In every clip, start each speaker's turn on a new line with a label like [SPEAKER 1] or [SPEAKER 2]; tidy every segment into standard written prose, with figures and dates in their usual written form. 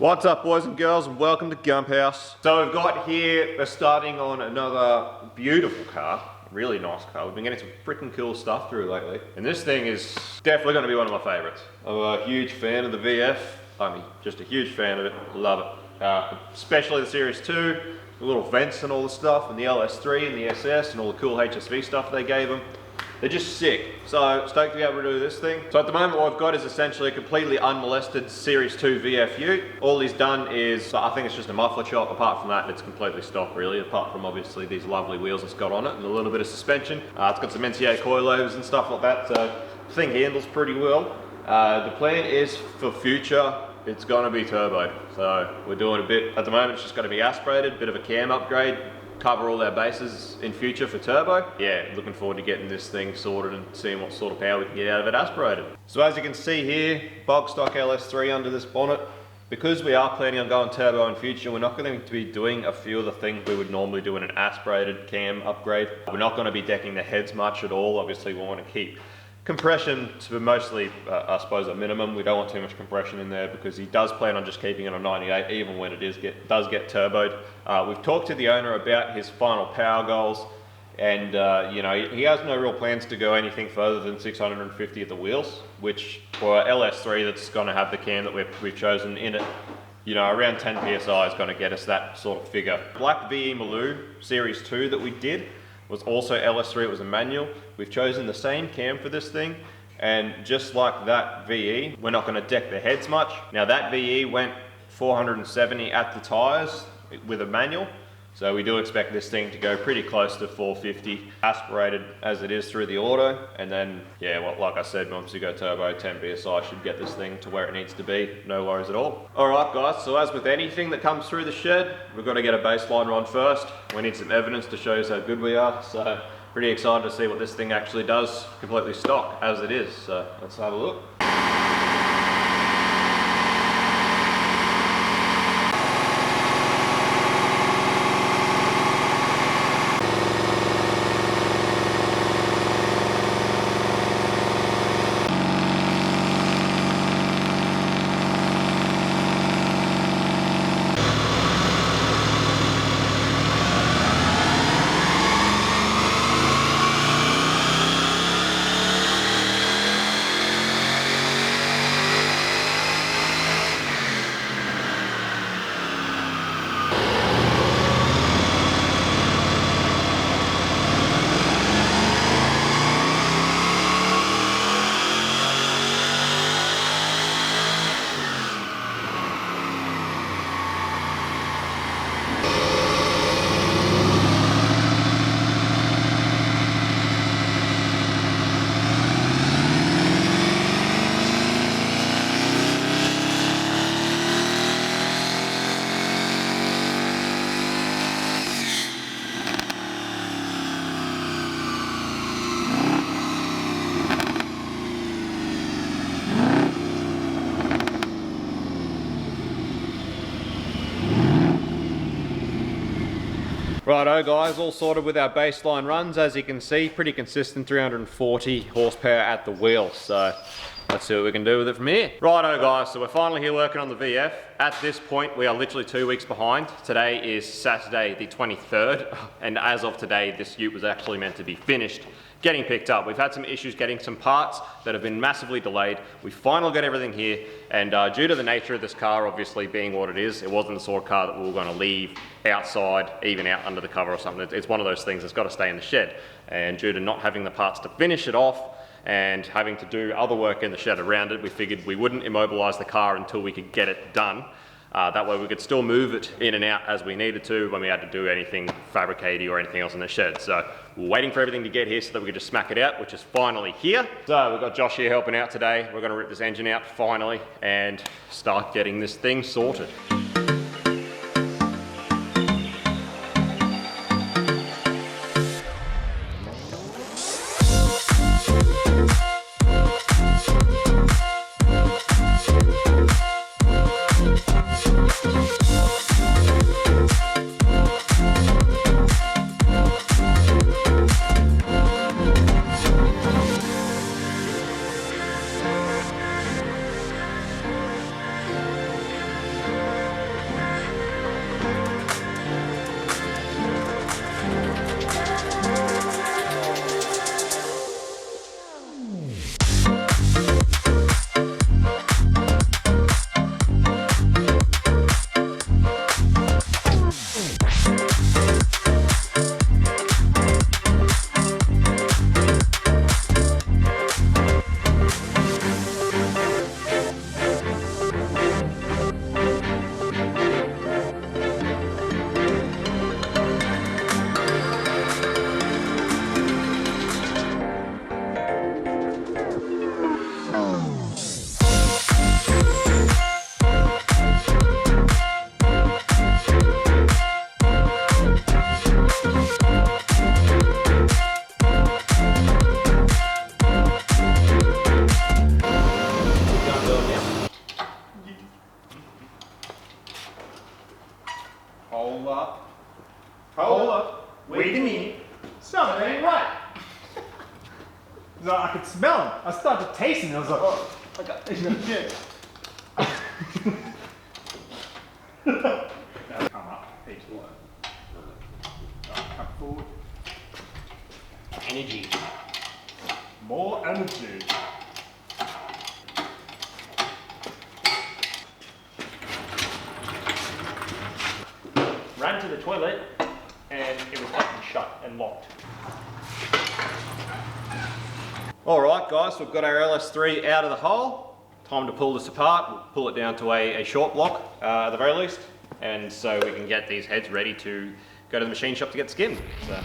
[SPEAKER 1] What's up, boys and girls, and welcome to Gump House. So we've got here, we're starting on another beautiful car, really nice car. We've been getting some freaking cool stuff through lately. And this thing is definitely going to be one of my favorites. I'm a huge fan of the VF. I'm just a huge fan of it, love it. Especially the Series 2, the little vents and all the stuff, and the LS3 and the SS and all the cool HSV stuff they gave them. They're just sick. So stoked to be able to do this thing. So at the moment what I've got is essentially a completely unmolested Series 2 VF ute. All he's done is, I think it's just a muffler chop. Apart from that, it's completely stock really, apart from obviously these lovely wheels it's got on it and a little bit of suspension. It's got some NCA coilovers and stuff like that, so the thing handles pretty well. The plan is for future, it's gonna be turboed. So we're doing a bit, at the moment it's just gonna be aspirated, bit of a cam upgrade, cover all our bases in future for turbo. Yeah, looking forward to getting this thing sorted and seeing what sort of power we can get out of it aspirated. So as you can see here, bog stock LS3 under this bonnet. Because we are planning on going turbo in future, we're not going to be doing a few of the things we would normally do in an aspirated cam upgrade. We're not going to be decking the heads much at all. Obviously we want to keep compression to mostly, I suppose, a minimum. We don't want too much compression in there because he does plan on just keeping it on 98 even when it does get turboed. We've talked to the owner about his final power goals, and you know, he has no real plans to go anything further than 650 at the wheels, which for LS3 that's going to have the cam that we've chosen in it, you know, around 10 psi is going to get us that sort of figure. Black VE Maloo Series 2 that we did was also LS3, it was a manual. We've chosen the same cam for this thing, and just like that VE, we're not gonna deck the heads much. Now that VE went 470 at the tires with a manual, so we do expect this thing to go pretty close to 450, aspirated as it is through the auto, and then, yeah, well, like I said, once we go turbo, 10 psi should get this thing to where it needs to be, no worries at all. All right, guys, so as with anything that comes through the shed, we've got to get a baseline run first. We need some evidence to show us how good we are, so pretty excited to see what this thing actually does, completely stock as it is, so let's have a look. Righto guys, all sorted with our baseline runs. As you can see, pretty consistent 340 horsepower at the wheel. So let's see what we can do with it from here. Righto guys, so we're finally here working on the VF. At this point, we are literally 2 weeks behind. Today is Saturday the 23rd, and as of today, this ute was actually meant to be finished, getting picked up. We've had some issues getting some parts that have been massively delayed. We finally got everything here, and due to the nature of this car obviously being what it is, it wasn't the sort of car that we were going to leave outside, even out under the cover or something. It's one of those things that's got to stay in the shed, and due to not having the parts to finish it off and having to do other work in the shed around it, we figured we wouldn't immobilize the car until we could get it done. That way we could still move it in and out as we needed to when we had to do anything fabricatey or anything else in the shed. So we're waiting for everything to get here so that we could just smack it out, which is finally here. So we've got Josh here helping out today. We're going to rip this engine out finally and start getting this thing sorted.
[SPEAKER 2] So I could smell them. I started tasting them. I was like, oh, okay. Come up, heaps more. Come forward.
[SPEAKER 1] Energy.
[SPEAKER 2] More energy. Ran to the toilet and it was fucking shut and locked.
[SPEAKER 1] Alright guys, we've got our LS3 out of the hole. Time to pull this apart. We'll pull it down to a short block at the very least. And so we can get these heads ready to go to the machine shop to get skimmed. So.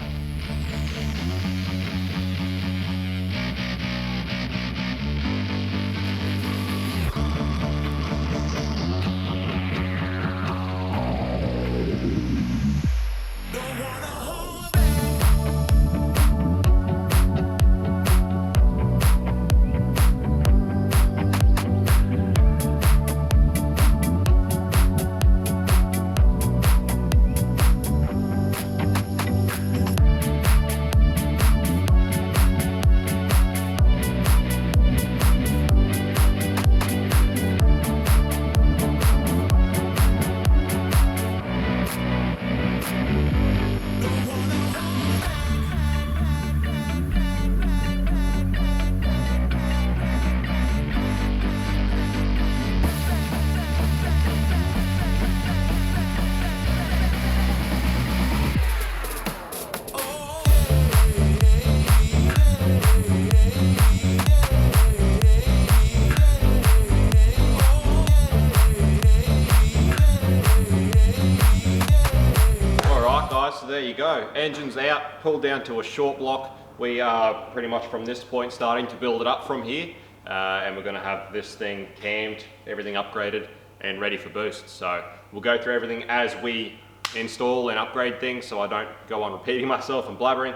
[SPEAKER 1] So there you go, engine's out, pulled down to a short block. We are pretty much from this point starting to build it up from here, and we're going to have this thing cammed, everything upgraded and ready for boost. So we'll go through everything as we install and upgrade things so I don't go on repeating myself and blabbering,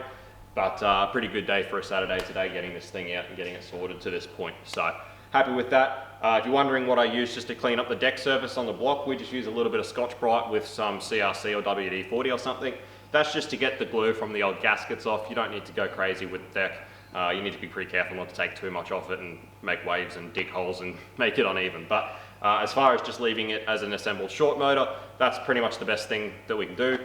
[SPEAKER 1] but pretty good day for a Saturday today, getting this thing out and getting it sorted to this point. So happy with that. If you're wondering what I use just to clean up the deck surface on the block, we just use a little bit of Scotch-Brite with some CRC or WD-40 or something. That's just to get the glue from the old gaskets off. You don't need to go crazy with the deck. You need to be pretty careful not to take too much off it and make waves and dig holes and make it uneven. But as far as just leaving it as an assembled short motor, that's pretty much the best thing that we can do.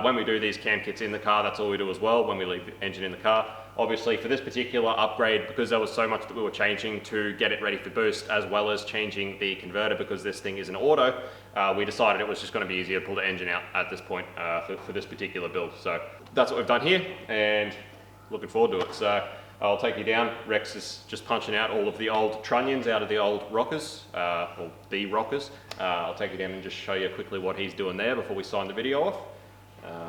[SPEAKER 1] When we do these cam kits in the car, that's all we do as well when we leave the engine in the car. Obviously for this particular upgrade, because there was so much that we were changing to get it ready for boost, as well as changing the converter because this thing is an auto, we decided it was just going to be easier to pull the engine out at this point for this particular build. So that's what we've done here and looking forward to it. So I'll take you down. Rex is just punching out all of the old trunnions out of the old rockers, or the rockers. I'll take you down and just show you quickly what he's doing there before we sign the video off.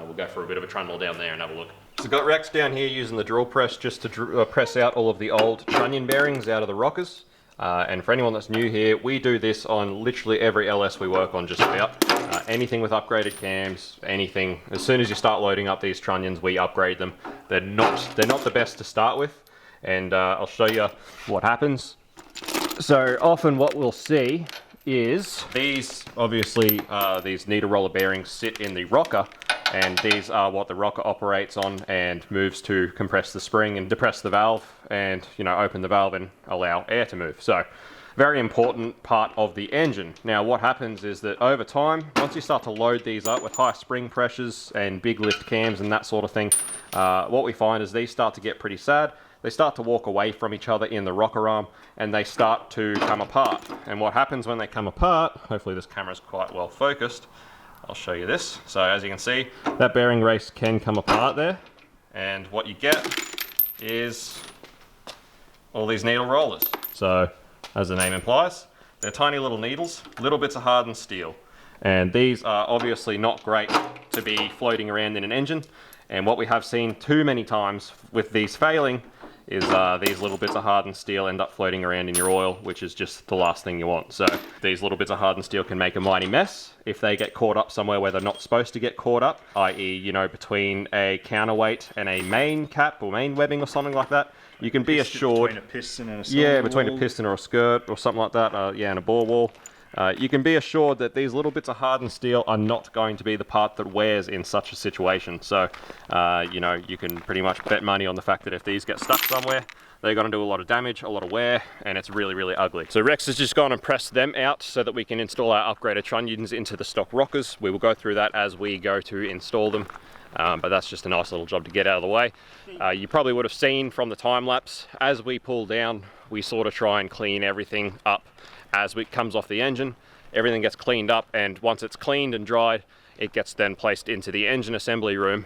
[SPEAKER 1] We'll go for a bit of a trundle down there and have a look. So I've got Rex down here using the drill press just to press out all of the old trunnion bearings out of the rockers. And for anyone that's new here, we do this on literally every LS we work on just about. Anything with upgraded cams, anything. As soon as you start loading up these trunnions, we upgrade them. They're not the best to start with. And I'll show you what happens. So often what we'll see is these, obviously, these needle roller bearings sit in the rocker. And these are what the rocker operates on and moves to compress the spring and depress the valve and, you know, open the valve and allow air to move. So very important part of the engine. Now what happens is that over time, once you start to load these up with high spring pressures and big lift cams and that sort of thing, what we find is these start to get pretty sad. They start to walk away from each other in the rocker arm and they start to come apart. And what happens when they come apart, hopefully this camera's quite well focused, I'll show you this. So as you can see, that bearing race can come apart there. And what you get is all these needle rollers. So as the name implies, they're tiny little needles, little bits of hardened steel. And these are obviously not great to be floating around in an engine. And what we have seen too many times with these failing is these little bits of hardened steel end up floating around in your oil, which is just the last thing you want. So these little bits of hardened steel can make a mighty mess if they get caught up somewhere where they're not supposed to get caught up, i.e., you know, between a counterweight and a main cap or main webbing or something like that. You can be assured...
[SPEAKER 2] Between a piston and a
[SPEAKER 1] yeah, between a piston or a skirt or something like that, yeah, and a bore wall. You can be assured that these little bits of hardened steel are not going to be the part that wears in such a situation. So, you know, you can pretty much bet money on the fact that if these get stuck somewhere, they're going to do a lot of damage, a lot of wear, and it's really, really ugly. So Rex has just gone and pressed them out so that we can install our upgraded trunnions into the stock rockers. We will go through that as we go to install them. But that's just a nice little job to get out of the way. You probably would have seen from the time lapse, as we pull down, we sort of try and clean everything up as it comes off the engine. Everything gets cleaned up, and once it's cleaned and dried, it gets then placed into the engine assembly room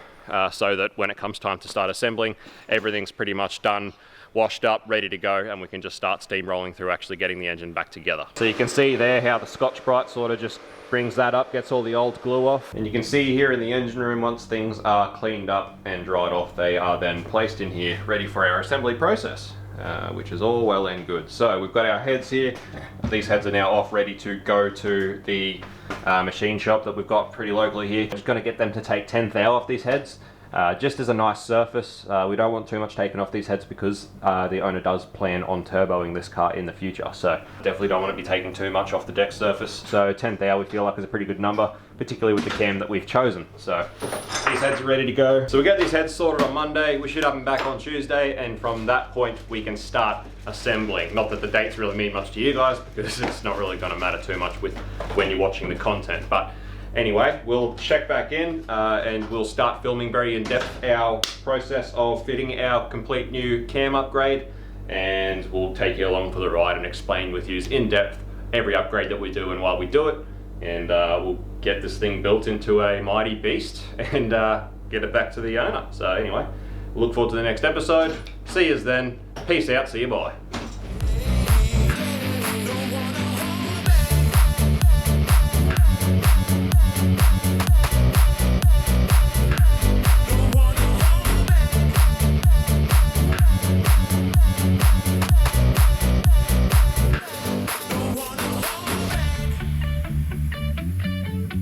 [SPEAKER 1] so that when it comes time to start assembling, everything's pretty much done, washed up, ready to go, and we can just start steamrolling through actually getting the engine back together. So you can see there how the Scotch-Brite sort of just brings that up, gets all the old glue off. And you can see here in the engine room, once things are cleaned up and dried off, they are then placed in here, ready for our assembly process, which is all well and good. So we've got our heads here. These heads are now off, ready to go to the machine shop that we've got pretty locally here. Just going to get them to take 10 thou off these heads. Just as a nice surface. We don't want too much taken off these heads because the owner does plan on turboing this car in the future, so definitely don't want to be taking too much off the deck surface. So 10 thou we feel like is a pretty good number, particularly with the cam that we've chosen. So these heads are ready to go. So we get these heads sorted on Monday, we should have them back on Tuesday, and from that point we can start assembling. Not that the dates really mean much to you guys, because it's not really going to matter too much with when you're watching the content, but anyway, we'll check back in and we'll start filming very in-depth our process of fitting our complete new cam upgrade, and we'll take you along for the ride and explain with you in depth every upgrade that we do and why we do it, and we'll get this thing built into a mighty beast and get it back to the owner. So anyway, look forward to the next episode. See yous then. Peace out. See you bye.